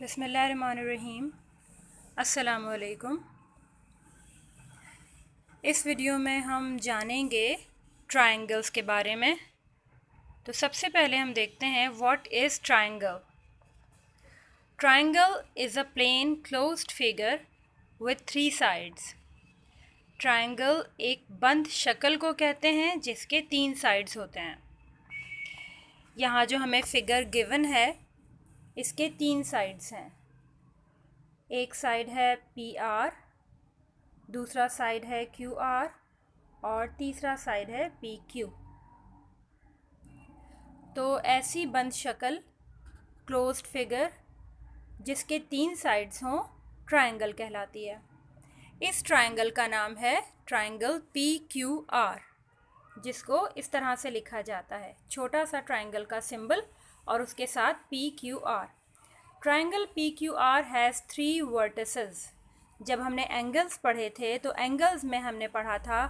बिस्मिल्लाहिर्रहमानिर्रहीम। अस्सलामुअलैकुम। इस वीडियो में हम जानेंगे ट्रायंगल्स के बारे में। तो सबसे पहले हम देखते हैं what is triangle. Triangle is a plane closed figure with 3 sides. Triangle एक बंद शक्ल को कहते हैं जिसके 3 साइड्स होते हैं। यहाँ जो हमें फिगर गिवन है इसके 3 साइड्स हैं। एक साइड है PR, दूसरा साइड है QR और तीसरा साइड है PQ। तो ऐसी बंद शक्ल क्लोज्ड फिगर जिसके 3 साइड्स हों ट्रायंगल कहलाती है। इस ट्रायंगल का नाम है ट्रायंगल PQR, जिसको इस तरह से लिखा जाता है, छोटा सा ट्रायंगल का सिंबल और उसके साथ PQR। Triangle PQR has 3 vertices. जब हमने एंगल्स पढ़े थे तो एंगल्स में हमने पढ़ा था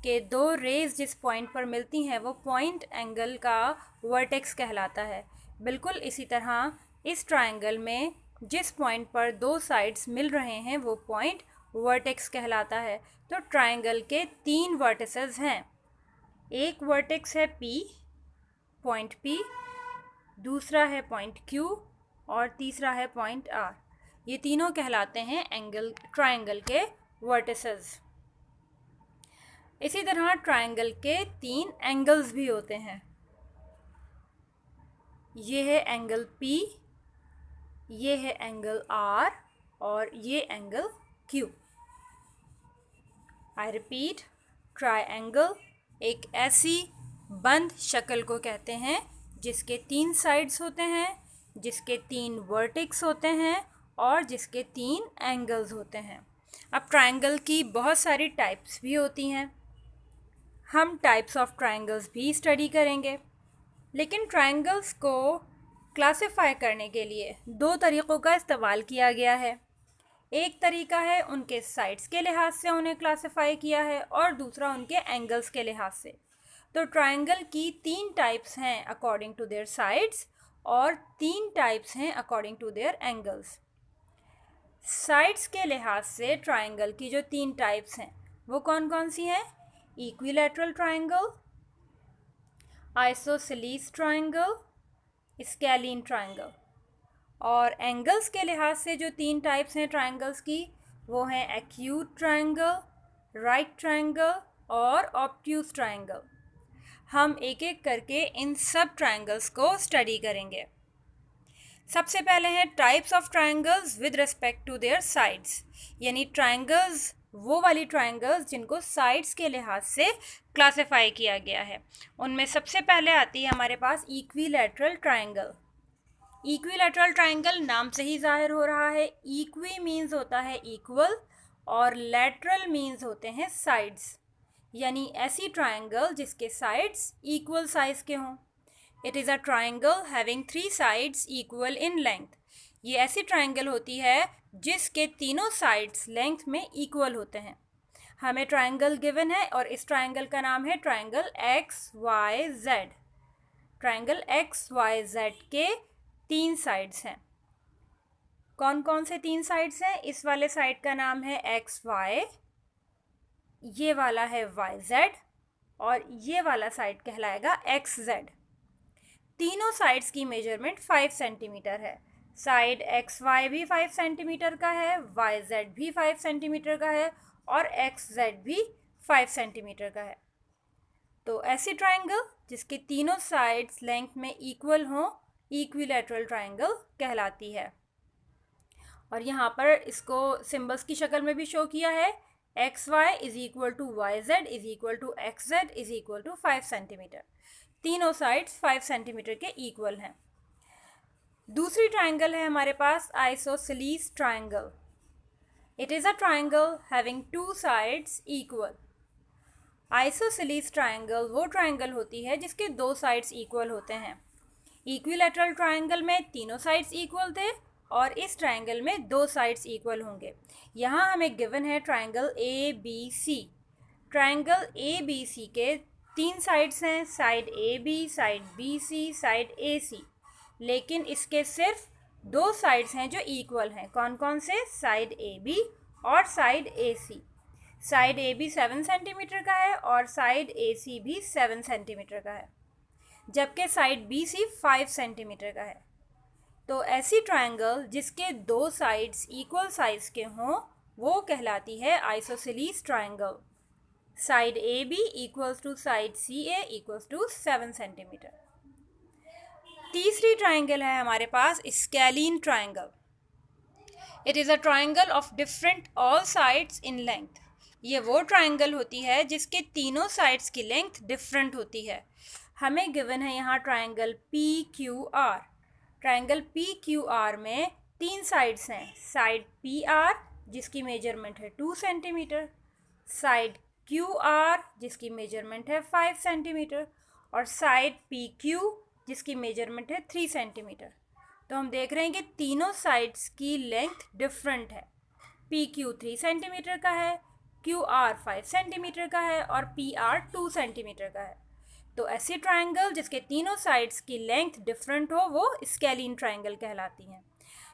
कि 2 रेज जिस पॉइंट पर मिलती हैं वो पॉइंट एंगल का वर्टेक्स कहलाता है। बिल्कुल इसी तरह इस ट्रायंगल में जिस पॉइंट पर 2 साइड्स मिल रहे हैं वो पॉइंट वर्टेक्स कहलाता है। तो ट्रायंगल के 3 वर्टिसेस हैं। एक वर्टेक्स है P, पॉइंट P, दूसरा है पॉइंट Q और तीसरा है पॉइंट R। ये तीनों कहलाते हैं ट्रायंगल के वर्टिसेस। इसी तरह ट्रायंगल के 3 एंगल्स भी होते हैं। ये है एंगल P, ये है एंगल R और ये angle Q। I repeat, triangle एक ऐसी बंद शक्ल को कहते हैं जिसके 3 साइड्स होते हैं, जिसके 3 वर्टेक्स होते हैं और जिसके 3 एंगल्स होते हैं। अब ट्रायंगल की बहुत सारी टाइप्स भी होती हैं। हम टाइप्स ऑफ ट्रायंगल्स भी स्टडी करेंगे। लेकिन ट्रायंगल्स को क्लासिफाई करने के लिए 2 तरीक़ों का इस्तेमाल किया गया है। एक तरीका है उनके साइड्स के लिहाज से उन्हें क्लासिफाई किया है और दूसरा उनके एंगल्स के लिहाज से। तो ट्रायंगल की 3 टाइप्स हैं अकॉर्डिंग टू देयर साइड्स और 3 टाइप्स हैं according to their angles. Sides के लिहाज से ट्रायंगल की जो 3 टाइप्स हैं वो कौन कौन सी हैं? Equilateral triangle, isosceles triangle, scalene triangle. और एंगल्स के लिहाज से जो 3 टाइप्स हैं ट्रायंगल्स की वो हैं एक्यूट ट्रायंगल, राइट ट्रायंगल और ऑब्ट्यूज ट्रायंगल। हम एक एक करके इन सब ट्रायंगल्स को स्टडी करेंगे। सबसे पहले हैं types of triangles with respect to their sides, यानी ट्रायंगल्स वो वाली ट्रायंगल्स जिनको साइड्स के लिहाज से क्लासिफाई किया गया है। उनमें सबसे पहले आती है हमारे पास इक्विलैटरल ट्रायंगल। इक्विलैटरल ट्रायंगल नाम से ही जाहिर हो रहा है, इक्वी मीन्स होता है इक्वल और लैटरल मीन्स होते हैं साइड्स, यानी ऐसी ट्रायंगल जिसके साइड्स इक्वल साइज के हों। It is a triangle having 3 sides equal in length. ये ऐसी ट्रायंगल होती है जिसके तीनों साइड्स लेंथ में इक्वल होते हैं। हमें ट्रायंगल गिवन है और इस ट्रायंगल का नाम है ट्रायंगल XYZ। ट्रायंगल XYZ के 3 साइड्स हैं। कौन कौन से 3 साइड्स हैं? इस वाले साइड का नाम है XY, ये वाला है YZ और ये वाला साइड कहलाएगा XZ। तीनों साइड्स की मेजरमेंट 5 सेंटीमीटर है। साइड XY भी 5 सेंटीमीटर का है, YZ भी 5 सेंटीमीटर का है और XZ भी 5 सेंटीमीटर का है। तो ऐसी ट्रायंगल जिसके तीनों साइड्स लेंथ में इक्वल हों इक्विलैटरल ट्रायंगल कहलाती है। और यहाँ पर इसको सिंबल्स की शक्ल में भी शो किया है, XY is equal to YZ is equal to XZ is equal to 5 centimetre. तीनों साइड्स 5 सेंटीमीटर के इक्वल हैं। दूसरी ट्रायंगल है हमारे पास isosceles triangle. It is a triangle having 2 sides equal. Isosceles triangle वो ट्रायंगल होती है जिसके 2 साइड्स इक्वल होते हैं। इक्विलैटरल ट्रायंगल में तीनों साइड्स इक्वल थे और इस ट्रायंगल में 2 साइड्स इक्वल होंगे। यहाँ हमें गिवन है ट्रायंगल ABC। ट्रायंगल ABC के 3 साइड्स हैं, side AB, side BC, side AC। लेकिन इसके सिर्फ दो साइड्स हैं जो इक्वल हैं। कौन कौन से? साइड ए बी और side A C. Side A B 7 centimetre का है और साइड ए सी भी 7 सेंटीमीटर का है, जबकि साइड बी सी 5 सेंटीमीटर का है। तो ऐसी ट्रायंगल जिसके दो साइड्स इक्वल साइज के हों वो कहलाती है isosceles triangle. Side A B equals to side C A equals to 7 centimetre. तीसरी ट्रायंगल है हमारे पास scalene triangle. It is a triangle of different all sides in length. ये वो ट्रायंगल होती है जिसके तीनों साइड्स की लेंथ डिफरेंट होती है। हमें गिवन है यहाँ triangle P Q R. Triangle P Q R में तीन साइड्स हैं। साइड पी आर जिसकी मेजरमेंट है 2 सेंटीमीटर, साइड क्यू आर जिसकी मेजरमेंट है 5 सेंटीमीटर और साइड पी क्यू जिसकी मेजरमेंट है 3 सेंटीमीटर। तो हम देख रहे हैं कि तीनों साइड्स की लेंथ डिफरेंट है। पी क्यू 3 सेंटीमीटर का है, क्यू आर 5 सेंटीमीटर का है और पी आर 2 सेंटीमीटर का है। तो ऐसी ट्रायंगल जिसके तीनों साइड्स की लेंथ डिफरेंट हो वो स्केलीन ट्रायंगल कहलाती हैं।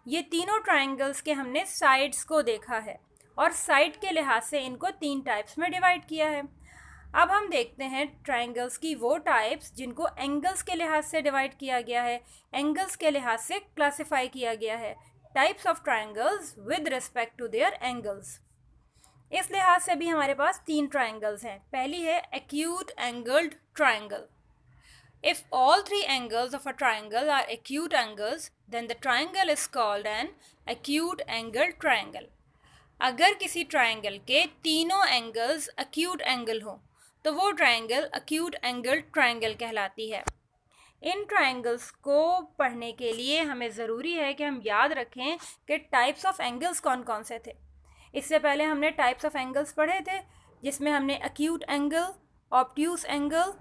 ये तीनों ट्रायंगल्स के हमने साइड्स को देखा है और साइड के लिहाज से इनको 3 टाइप्स में डिवाइड किया है। अब हम देखते हैं ट्रायंगल्स की वो टाइप्स जिनको एंगल्स के लिहाज से डिवाइड किया गया है, एंगल्स के लिहाज से क्लासिफाई किया गया है। Types of triangles with respect to their angles. इस लिहाज से भी हमारे पास 3 ट्रायंगल्स हैं। पहली है acute angled triangle. If all three angles of a triangle are acute angles, then the triangle is called an acute angled triangle. अगर किसी ट्रायंगल के तीनों एंगल्स acute एंगल हो तो वो ट्रायंगल acute angled ट्रायंगल कहलाती है। इन ट्रायंगल्स को पढ़ने के लिए हमें ज़रूरी है कि हम याद रखें कि टाइप्स ऑफ एंगल्स कौन कौन से थे। इससे पहले हमने टाइप्स ऑफ एंगल्स पढ़े थे जिसमें हमने acute angle, obtuse angle,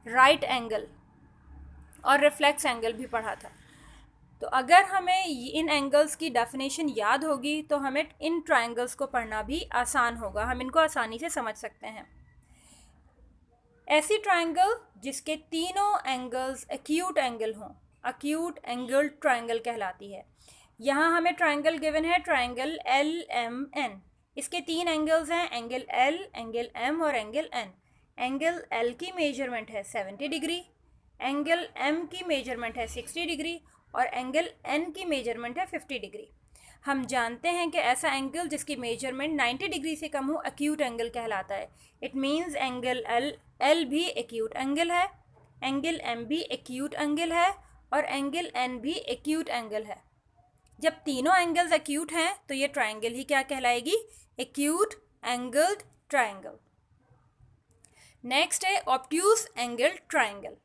right angle और रिफ्लेक्स एंगल भी पढ़ा था। तो अगर हमें इन एंगल्स की डेफिनेशन याद होगी तो हमें इन ट्रायंगल्स को पढ़ना भी आसान होगा, हम इनको आसानी से समझ सकते हैं। ऐसी ट्रायंगल जिसके तीनों एंगल्स एक्यूट एंगल हों एक्यूट एंगल्ड ट्रायंगल कहलाती है। यहाँ हमें ट्रायंगल गिवन है ट्रायंगल एल एम एन। इसके 3 एंगल्स हैं, एंगल एल, एंगल एम और एंगल एन। एंगल एल की मेजरमेंट है 70 डिग्री, एंगल एम की मेजरमेंट है 60 डिग्री और एंगल एन की मेजरमेंट है 50 डिग्री। हम जानते हैं कि ऐसा एंगल जिसकी मेजरमेंट 90 डिग्री से कम हो एक्यूट एंगल कहलाता है। इट मीन्स एंगल एल भी एक्यूट एंगल है, एंगल एम भी एक्यूट एंगल है और एंगल एन भी एक्यूट एंगल है। जब तीनों एंगल्स एक्यूट हैं तो ये ट्रायंगल ही क्या कहलाएगी? Acute angled triangle. नेक्स्ट है obtuse angle triangle.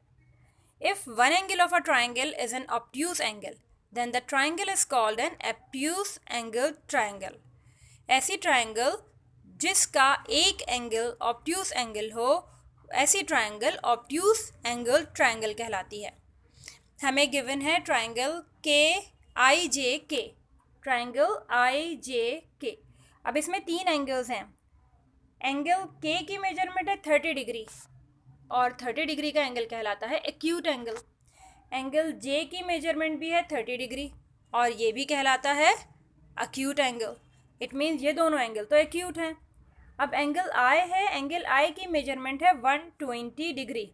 If one angle of a triangle is an obtuse angle, then the triangle is called an obtuse angled triangle. ऐसी ट्रायंगल जिसका एक एंगल ऑब्ट्यूस एंगल हो, ऐसी triangle obtuse angle triangle कहलाती है। हमें given है triangle के आई जे के। ट्रायंगल आई जे के। अब इसमें 3 एंगल्स हैं। एंगल के की मेजरमेंट है 30 डिग्री और 30 डिग्री का एंगल कहलाता है एक्यूट एंगल। एंगल जे की मेजरमेंट भी है 30 डिग्री और ये भी कहलाता है एक्यूट एंगल। इट मीन्स ये दोनों एंगल तो एक्यूट हैं। अब एंगल आई है, एंगल आई की मेजरमेंट है 120 डिग्री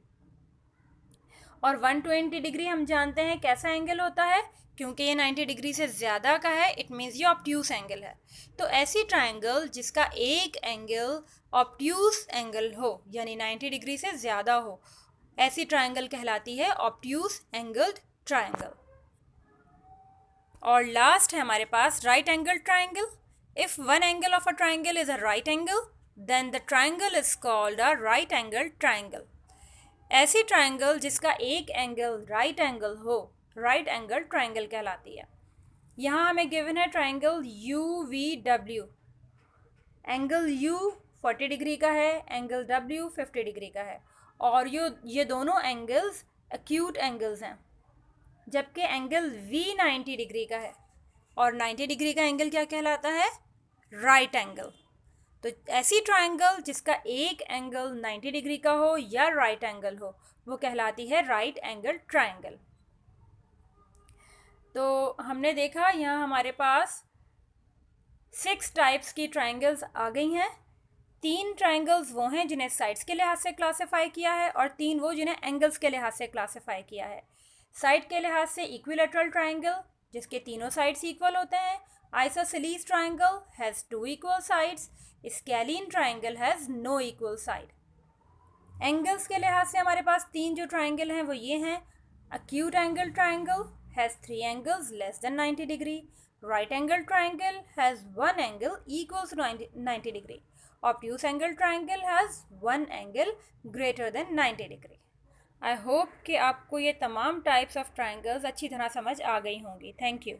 और 120 डिग्री हम जानते हैं कैसा एंगल होता है, क्योंकि ये 90 डिग्री से ज़्यादा का है, इट मीन्स ये ऑब्ट्यूस एंगल है। तो ऐसी ट्रायंगल जिसका एक एंगल ऑब्ट्यूस एंगल हो यानी 90 डिग्री से ज़्यादा हो, ऐसी ट्रायंगल कहलाती है ऑब्ट्यूस एंगल्ड ट्रायंगल। और लास्ट है हमारे पास right angle triangle. If one angle of a triangle is a right angle then the triangle is called a right angle triangle. ऐसी ट्रायंगल जिसका एक एंगल राइट एंगल हो राइट एंगल ट्रायंगल कहलाती है। यहाँ हमें गिवन है triangle U V W. Angle U 40 degree का है, एंगल डब्ल्यू 50 डिग्री का है और ये दोनों एंगल्स एक्यूट एंगल्स हैं, जबकि एंगल वी 90 डिग्री का है और 90 डिग्री का एंगल क्या कहलाता है? Right angle. तो ऐसी ट्रायंगल जिसका एक एंगल 90 डिग्री का हो या राइट एंगल हो वो कहलाती है राइट एंगल ट्रायंगल। तो हमने देखा यहाँ हमारे पास 6 टाइप्स की ट्राइंगल्स आ गई हैं। 3 ट्राइंगल्स वो हैं जिन्हें साइड्स के लिहाज से क्लासिफाई किया है और 3 वो जिन्हें एंगल्स के लिहाज से क्लासिफाई किया है। साइड के लिहाज से इक्विलेटरल ट्राइंगल जिसके तीनों साइड्स इक्वल होते हैं, isosceles triangle has 2 equal sides, scalene triangle has no equal side. Angles के लिहाज से हमारे पास 3 जो ट्राइंगल हैं वो ये हैं। acute angle triangle has 3 angles less than 90 degree. Right angle triangle has 1 angle equals to 90 degree. Obtuse angle triangle has 1 angle greater than 90 degree. I hope कि आपको ये तमाम टाइप्स ऑफ ट्राइंगल्स अच्छी तरह समझ आ गई होंगी। Thank you.